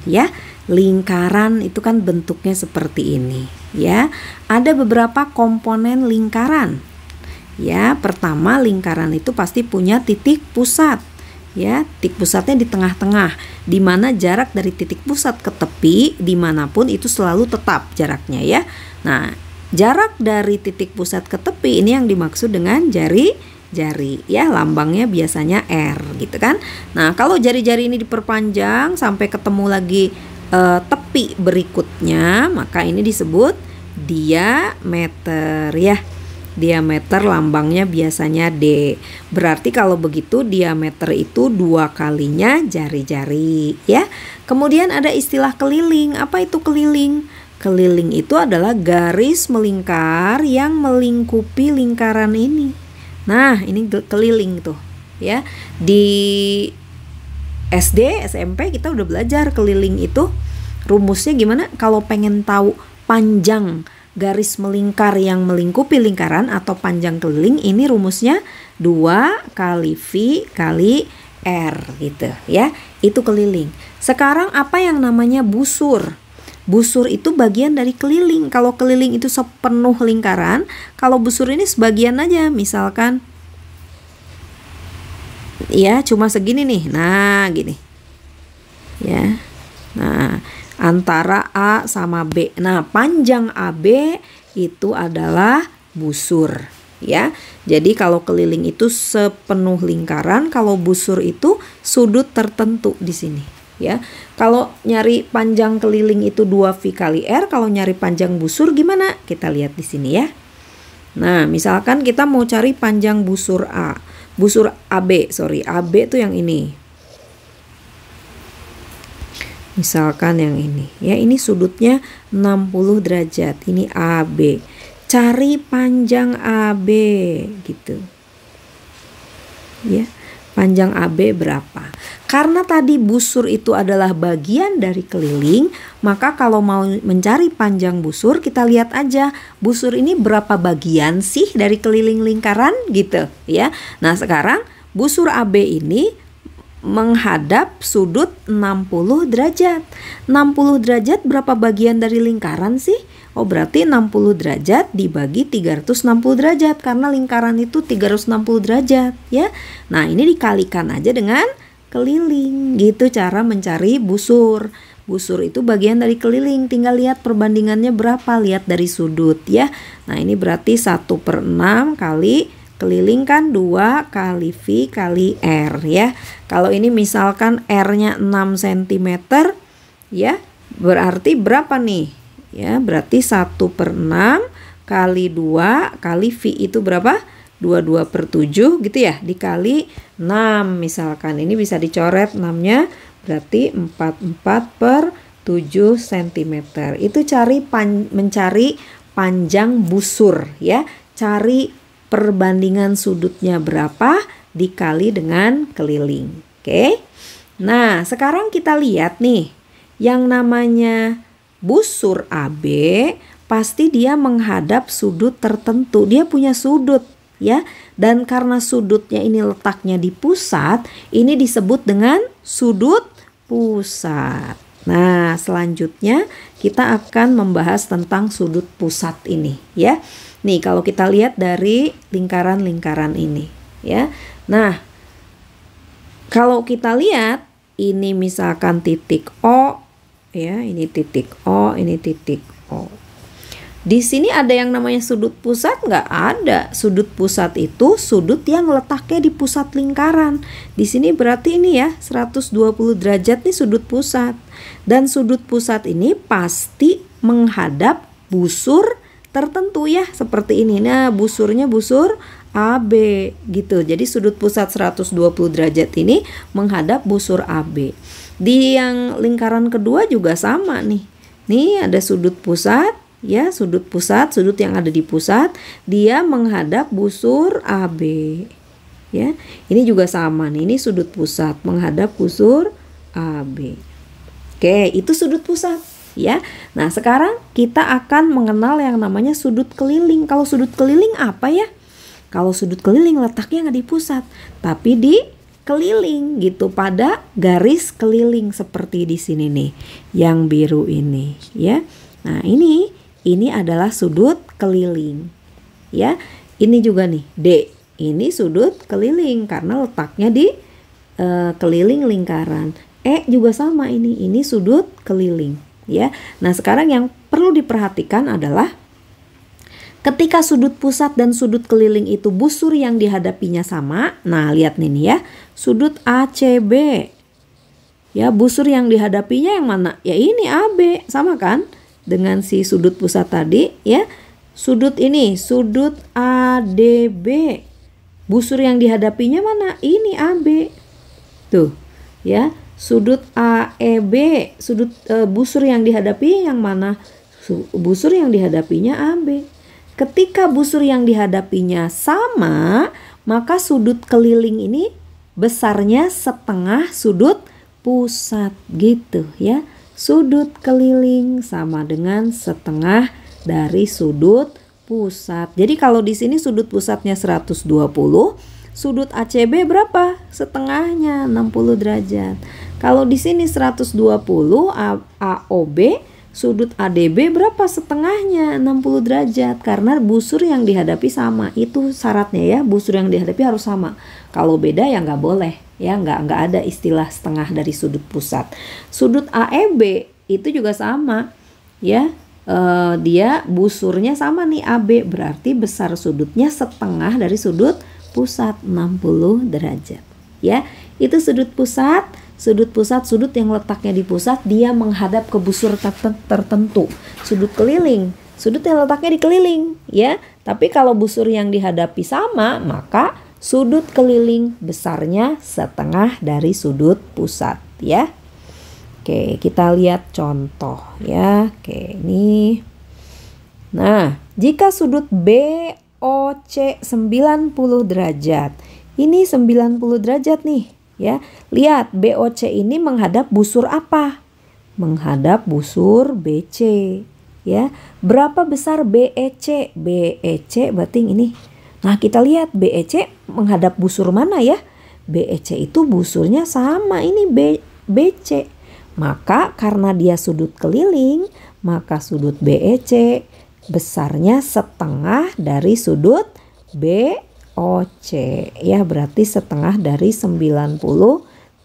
ya. Lingkaran itu kan bentuknya seperti ini, ya. Ada beberapa komponen lingkaran. Ya, pertama lingkaran itu pasti punya titik pusat. Ya, titik pusatnya di tengah-tengah, di mana jarak dari titik pusat ke tepi dimanapun itu selalu tetap jaraknya, ya. Nah, jarak dari titik pusat ke tepi ini yang dimaksud dengan jari-jari, ya. Lambangnya biasanya R, gitu kan. Nah, kalau jari-jari ini diperpanjang sampai ketemu lagi tepi berikutnya, maka ini disebut diameter, ya. Diameter lambangnya biasanya D. Berarti kalau begitu diameter itu 2 kalinya jari-jari, ya. Kemudian ada istilah keliling. Apa itu keliling? Keliling itu adalah garis melingkar yang melingkupi lingkaran ini. Nah, ini keliling tuh, ya. Di SD, SMP kita udah belajar keliling itu. Rumusnya gimana? Kalau pengen tahu panjang garis melingkar yang melingkupi lingkaran atau panjang keliling, ini rumusnya 2 kali V kali R, gitu, ya. Itu keliling. Sekarang apa yang namanya busur? Busur itu bagian dari keliling. Kalau keliling itu sepenuh lingkaran, kalau busur ini sebagian aja. Misalkan ya cuma segini nih. Nah, gini. Ya. Nah, antara A sama B. Nah, panjang AB itu adalah busur, ya. Jadi kalau keliling itu sepenuh lingkaran, kalau busur itu sudut tertentu di sini, ya. Kalau nyari panjang keliling itu 2V kali R, kalau nyari panjang busur gimana? Kita lihat di sini, ya. Nah, misalkan kita mau cari panjang busur A. Busur AB, AB itu yang ini. Misalkan yang ini, ya, ini sudutnya 60 derajat, ini AB. Cari panjang AB, gitu. Ya, panjang AB berapa? Karena tadi busur itu adalah bagian dari keliling, maka kalau mau mencari panjang busur, kita lihat aja busur ini berapa bagian sih dari keliling lingkaran, gitu, ya. Nah, sekarang busur AB ini menghadap sudut 60 derajat. 60 derajat berapa bagian dari lingkaran sih? Oh, berarti 60 derajat dibagi 360 derajat karena lingkaran itu 360 derajat, ya. Nah, ini dikalikan aja dengan keliling. Gitu cara mencari busur. Busur itu bagian dari keliling, tinggal lihat perbandingannya berapa, lihat dari sudut, ya. Nah, ini berarti 1/6 kali keliling kan 2 kali V kali R, ya. Kalau ini misalkan R-nya 6 cm, ya, berarti berapa nih? Ya, berarti 1/6 kali 2 kali V itu berapa? 22/7 gitu ya, dikali 6 misalkan. Ini bisa dicoret 6-nya, berarti 44/7 cm. Itu mencari panjang busur, ya. Cari perbandingan sudutnya berapa dikali dengan keliling. Oke. Nah, sekarang kita lihat nih. Yang namanya busur AB pasti dia menghadap sudut tertentu. Dia punya sudut, ya. Dan karena sudutnya ini letaknya di pusat, ini disebut dengan sudut pusat. Nah, selanjutnya kita akan membahas tentang sudut pusat ini, ya. Nih, kalau kita lihat dari lingkaran-lingkaran ini, ya. Nah, kalau kita lihat ini misalkan titik O, ya, ini titik O, ini titik O. Di sini ada yang namanya sudut pusat? Nggak ada. Sudut pusat itu sudut yang letaknya di pusat lingkaran. Di sini berarti ini ya 120 derajat nih sudut pusat. Dan sudut pusat ini pasti menghadap busur tertentu, ya, seperti ini. Nah, busurnya busur AB gitu. Jadi sudut pusat 120 derajat ini menghadap busur AB. Di yang lingkaran kedua juga sama nih. Nih ada sudut pusat, ya, sudut yang ada di pusat, dia menghadap busur AB. Ya, ini juga sama nih. Ini sudut pusat menghadap busur AB. Oke, itu sudut pusat. Ya, nah sekarang kita akan mengenal yang namanya sudut keliling. Kalau sudut keliling apa ya? Kalau sudut keliling letaknya nggak di pusat, tapi di keliling gitu pada garis keliling seperti di sini nih, yang biru ini ya. Nah, ini adalah sudut keliling ya. Ini juga nih D, ini sudut keliling karena letaknya di keliling lingkaran. E juga sama, ini sudut keliling ya. Nah, sekarang yang perlu diperhatikan adalah ketika sudut pusat dan sudut keliling itu busur yang dihadapinya sama. Nah, lihat nih ya, sudut ACB. Ya, busur yang dihadapinya yang mana? Ya ini AB, sama kan? Dengan si sudut pusat tadi ya. Sudut ini, sudut ADB. Busur yang dihadapinya mana? Ini AB. Tuh, ya. Sudut AEB, busur yang dihadapi yang mana? Busur yang dihadapinya AB. Ketika busur yang dihadapinya sama, maka sudut keliling ini besarnya setengah sudut pusat gitu ya. Sudut keliling sama dengan setengah dari sudut pusat. Jadi kalau di sini sudut pusatnya 120, sudut ACB berapa? Setengahnya 60 derajat. Kalau di sini 120 AOB, sudut ADB berapa? Setengahnya 60 derajat. Karena busur yang dihadapi sama. Itu syaratnya ya, busur yang dihadapi harus sama. Kalau beda ya nggak boleh ya, nggak ada istilah setengah dari sudut pusat. Sudut AEB itu juga sama ya. Dia busurnya sama nih AB, berarti besar sudutnya setengah dari sudut pusat 60 derajat ya. Itu sudut pusat. Sudut yang letaknya di pusat, dia menghadap ke busur tertentu. Sudut keliling, sudut yang letaknya di keliling ya. Tapi kalau busur yang dihadapi sama, maka sudut keliling besarnya setengah dari sudut pusat ya. Oke, kita lihat contoh ya. Oke, ini. Nah, jika sudut BOC 90 derajat. Ini 90 derajat nih ya. Lihat, BOC ini menghadap busur apa? Menghadap busur BC ya. Berapa besar BEC? BEC berarti ini. Nah, kita lihat BEC menghadap busur mana ya? BEC itu busurnya sama ini BC. Maka karena dia sudut keliling, maka sudut BEC besarnya setengah dari sudut BOC ya, berarti setengah dari 90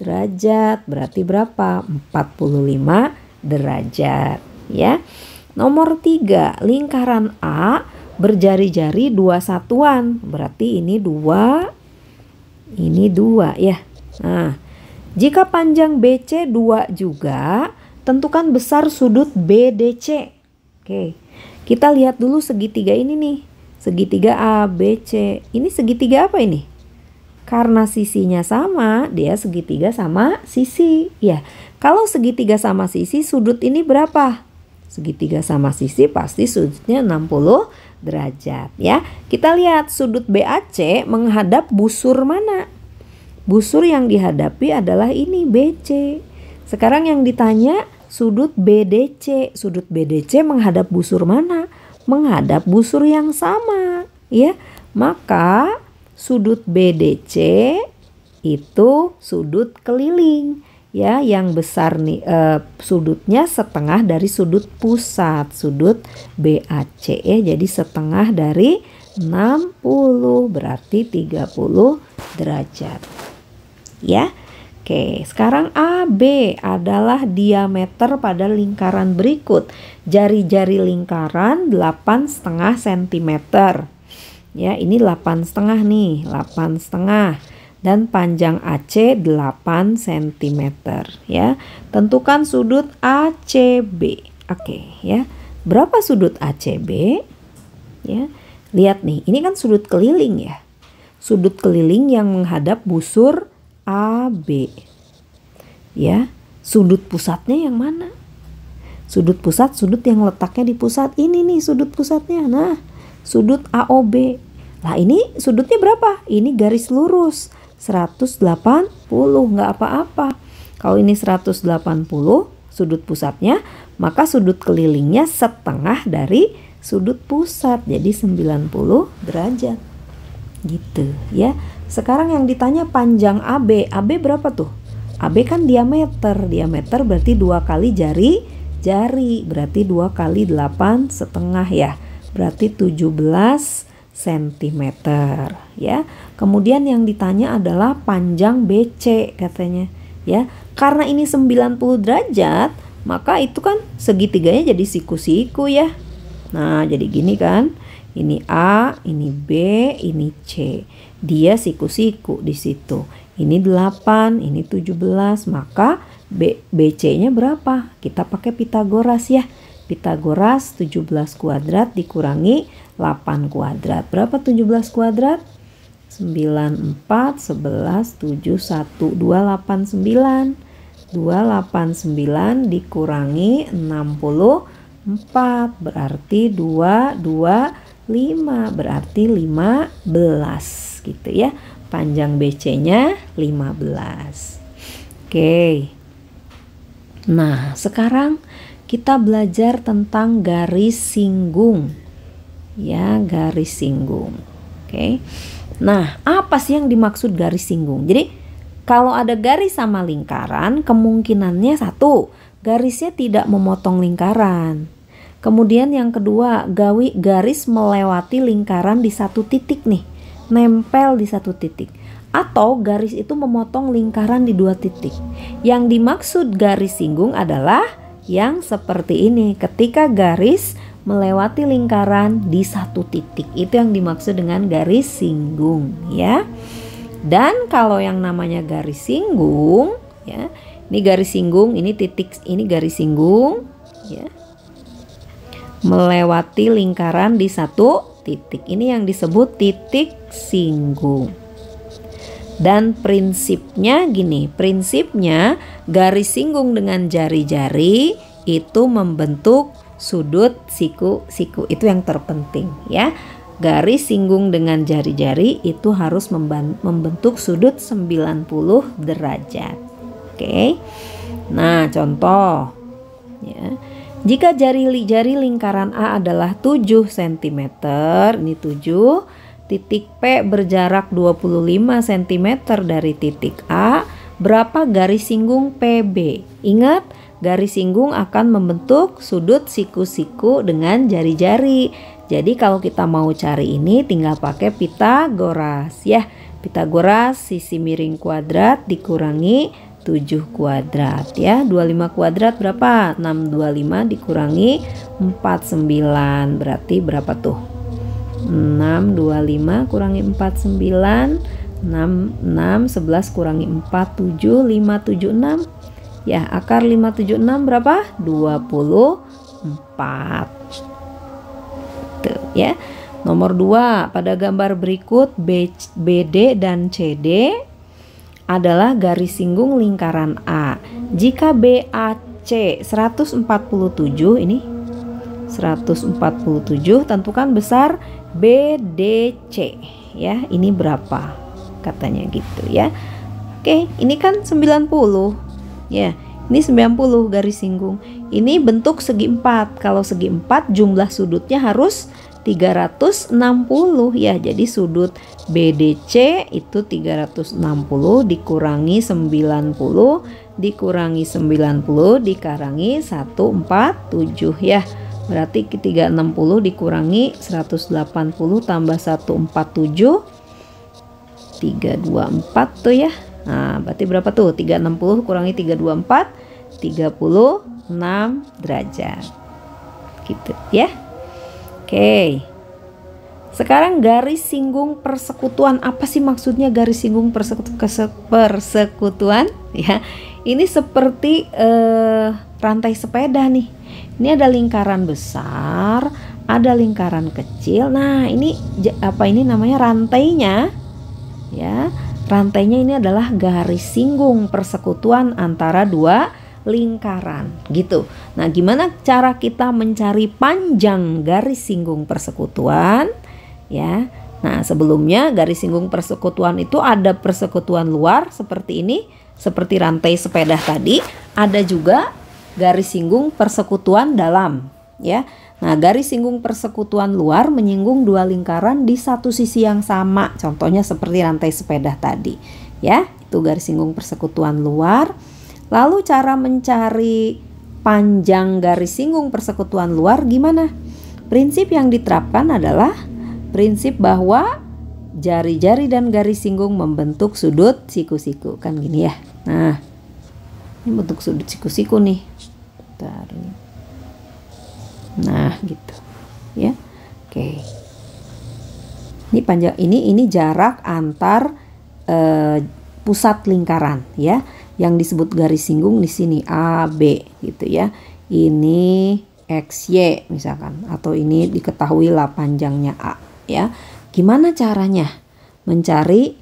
derajat. Berarti berapa? 45 derajat ya. Nomor 3, lingkaran A berjari-jari 2 satuan. Berarti ini 2, ini 2 ya. Nah, jika panjang BC 2 juga, tentukan besar sudut BDC. Oke, kita lihat dulu segitiga ini nih. Segitiga ABC. Ini segitiga apa ini? Karena sisinya sama, dia segitiga sama sisi. Ya, kalau segitiga sama sisi, sudut ini berapa? Segitiga sama sisi pasti sudutnya 60 derajat ya. Kita lihat sudut BAC menghadap busur mana? Busur yang dihadapi adalah ini BC. Sekarang yang ditanya sudut BDC. Sudut BDC menghadap busur mana? Menghadap busur yang sama ya. Maka sudut BDC itu sudut keliling ya, yang besar nih sudutnya setengah dari sudut pusat. Sudut BAC ya, jadi setengah dari 60 berarti 30 derajat ya. Oke, sekarang AB adalah diameter pada lingkaran berikut. Jari-jari lingkaran 8,5 cm. Ya, ini 8,5 nih, 8,5. Dan panjang AC 8 cm ya. Tentukan sudut ACB. Oke, ya. Berapa sudut ACB? Ya. Lihat nih, ini kan sudut keliling ya. Sudut keliling yang menghadap busur AB. Ya, sudut pusatnya yang mana? Sudut pusat, sudut yang letaknya di pusat. Ini nih sudut pusatnya. Nah, sudut AOB. Nah, ini sudutnya berapa? Ini garis lurus 180, nggak apa-apa. Kalau ini 180 sudut pusatnya, maka sudut kelilingnya setengah dari sudut pusat. Jadi 90 derajat. Gitu ya. Sekarang yang ditanya panjang AB. AB berapa tuh? AB kan diameter. Diameter berarti 2 kali jari. Berarti 2 kali 8,5 ya. Berarti 17 cm ya. Kemudian yang ditanya adalah panjang BC katanya ya. Karena ini 90 derajat, maka itu kan segitiganya jadi siku-siku ya. Nah, jadi gini kan. Ini A, ini B, ini C. Dia siku-siku di situ. Ini 8, ini 17, maka BC-nya berapa? Kita pakai Pitagoras ya. Pitagoras 17 kuadrat dikurangi 8 kuadrat. Berapa 17 kuadrat? 9, 4, 11, 7, 1, 289. 289 dikurangi 64. Berarti 225. Berarti 15 gitu ya. Panjang BC-nya 15. Oke. Nah, sekarang kita belajar tentang garis singgung. Ya, garis singgung. Oke. Nah, apa sih yang dimaksud garis singgung? Jadi, kalau ada garis sama lingkaran, kemungkinannya satu, garisnya tidak memotong lingkaran. Kemudian yang kedua, garis melewati lingkaran di satu titik nih. Nempel di satu titik, atau garis itu memotong lingkaran di 2 titik. Yang dimaksud garis singgung adalah yang seperti ini, ketika garis melewati lingkaran di satu titik. Itu yang dimaksud dengan garis singgung ya. Dan kalau yang namanya garis singgung ya, ini garis singgung, ini titik, ini garis singgung ya, melewati lingkaran di satu titik. Ini yang disebut titik singgung. Dan prinsipnya gini, prinsipnya garis singgung dengan jari-jari itu membentuk sudut siku-siku. Itu yang terpenting ya. Garis singgung dengan jari-jari itu harus membentuk sudut 90 derajat. Oke. Nah, contoh ya. Jika jari lingkaran A adalah 7 cm, ini 7, titik P berjarak 25 cm dari titik A, berapa garis singgung PB? Ingat, garis singgung akan membentuk sudut siku-siku dengan jari-jari. Jadi kalau kita mau cari ini tinggal pakai Pitagoras ya. Pitagoras sisi miring kuadrat dikurangi 7 kuadrat ya. 25 kuadrat berapa? 625 dikurangi 49. Berarti berapa tuh? 625 kurangi 49, 6, 11 kurangi 4, 7, 576. Ya, akar 576 berapa? 24. Tuh ya. Nomor 2, pada gambar berikut BD dan CD adalah garis singgung lingkaran A. Jika BAC 147, ini 147, tentukan besar BDC ya. Ini berapa? Katanya gitu ya. Oke, ini kan 90 ya. Ini 90 garis singgung. Ini bentuk segi 4. Kalau segi 4 jumlah sudutnya harus 360 ya. Jadi sudut BDC itu 360 dikurangi 90 dikurangi 90 dikurangi 147 ya. Berarti 360 dikurangi 180 tambah 147 324 tuh ya. Nah, berarti berapa tuh? 360 kurangi 324 36 derajat. Gitu ya. Oke. Sekarang garis singgung persekutuan. Apa sih maksudnya garis singgung persekutuan? Ya, ini seperti rantai sepeda nih. Ini ada lingkaran besar, ada lingkaran kecil. Nah, ini apa ini namanya rantainya? Ya, rantainya ini adalah garis singgung persekutuan antara dua lingkaran gitu. Nah, gimana cara kita mencari panjang garis singgung persekutuan? Ya, nah sebelumnya garis singgung persekutuan itu ada persekutuan luar seperti ini, seperti rantai sepeda tadi. Ada juga garis singgung persekutuan dalam. Ya, Nah, garis singgung persekutuan luar menyinggung dua lingkaran di satu sisi yang sama. Contohnya seperti rantai sepeda tadi. Ya, itu garis singgung persekutuan luar. Lalu cara mencari panjang garis singgung persekutuan luar gimana? Prinsip yang diterapkan adalah prinsip bahwa jari-jari dan garis singgung membentuk sudut siku-siku. Kan gini ya. Nah, ini bentuk sudut siku-siku nih. Bentar, ini. Nah, gitu. Ya. Oke. Ini panjang, ini jarak antar pusat lingkaran ya. Yang disebut garis singgung di sini A, B gitu ya. Ini XY misalkan, atau ini diketahui lah panjangnya A ya. Gimana caranya mencari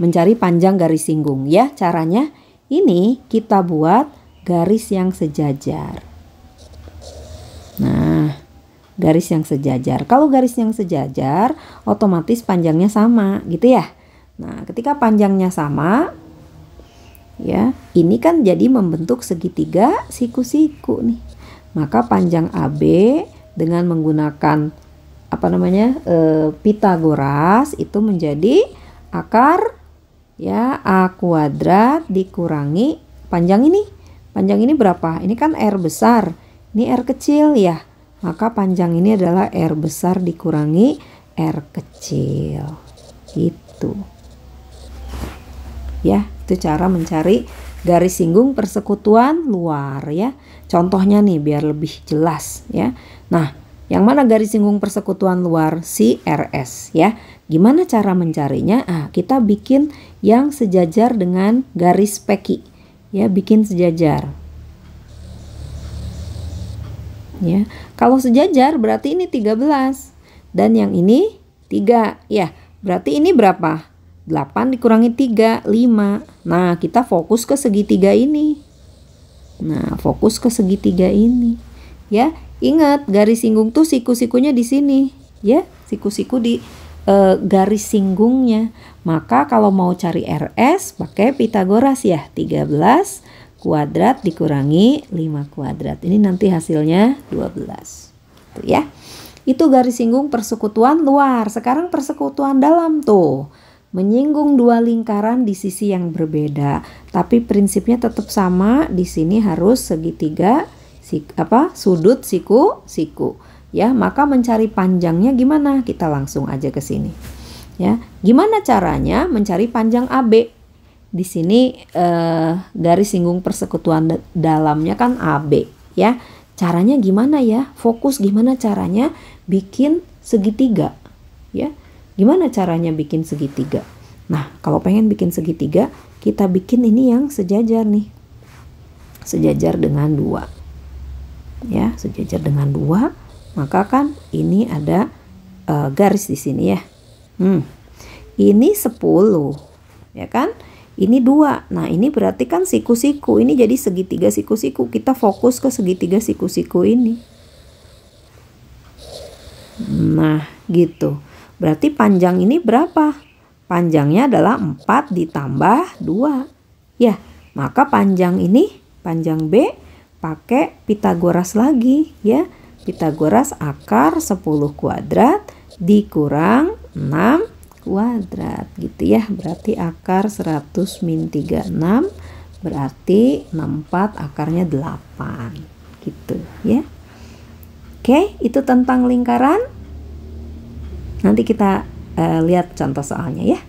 mencari panjang garis singgung ya? Caranya ini kita buat garis yang sejajar. Nah, garis yang sejajar. Kalau garis yang sejajar, otomatis panjangnya sama gitu ya. Nah, ketika panjangnya sama, ya, ini kan jadi membentuk segitiga siku-siku nih. Maka panjang AB dengan menggunakan Pitagoras itu menjadi akar ya A kuadrat dikurangi panjang ini. Panjang ini berapa? Ini kan R besar, ini R kecil ya. Maka panjang ini adalah R besar dikurangi R kecil. Gitu. Ya, itu cara mencari garis singgung persekutuan luar ya. Contohnya nih biar lebih jelas ya. Nah, yang mana garis singgung persekutuan luar? Si RS ya. Gimana cara mencarinya? Kita bikin yang sejajar dengan garis peki. Ya, bikin sejajar. Ya, kalau sejajar berarti ini 13 dan yang ini 3 ya. Berarti ini berapa? 8 dikurangi 3, 5. Nah, kita fokus ke segitiga ini. Nah, fokus ke segitiga ini. Ya, ingat garis singgung tuh siku-sikunya di sini. Ya, siku-siku di garis singgungnya. Maka kalau mau cari RS pakai Pitagoras ya. 13 kuadrat dikurangi 5 kuadrat. Ini nanti hasilnya 12. Tuh ya. Itu garis singgung persekutuan luar. Sekarang persekutuan dalam tuh. Menyinggung dua lingkaran di sisi yang berbeda, tapi prinsipnya tetap sama. Di sini harus segitiga sudut siku-siku ya. Maka mencari panjangnya gimana? Kita langsung aja ke sini ya. Gimana caranya mencari panjang AB? Di sini garis singgung persekutuan dalamnya kan AB ya. Caranya gimana ya? Fokus gimana caranya bikin segitiga ya. Gimana caranya bikin segitiga? Nah, kalau pengen bikin segitiga, kita bikin ini yang sejajar nih. Sejajar dengan 2. Ya, sejajar dengan 2. Maka kan ini ada garis di sini ya. Ini 10. Ya kan? Ini 2. Nah, ini berarti kan siku-siku. Ini jadi segitiga siku-siku. Kita fokus ke segitiga siku-siku ini. Nah, gitu. Berarti panjang ini berapa? Panjangnya adalah 4 ditambah 2. Ya, maka panjang ini, panjang B pakai Pitagoras lagi ya. Pitagoras akar 10 kuadrat dikurang 6 kuadrat gitu ya. Berarti akar 100 min 36 berarti 64 akarnya 8 gitu ya. Oke, itu tentang lingkaran. Nanti kita lihat contoh soalnya ya.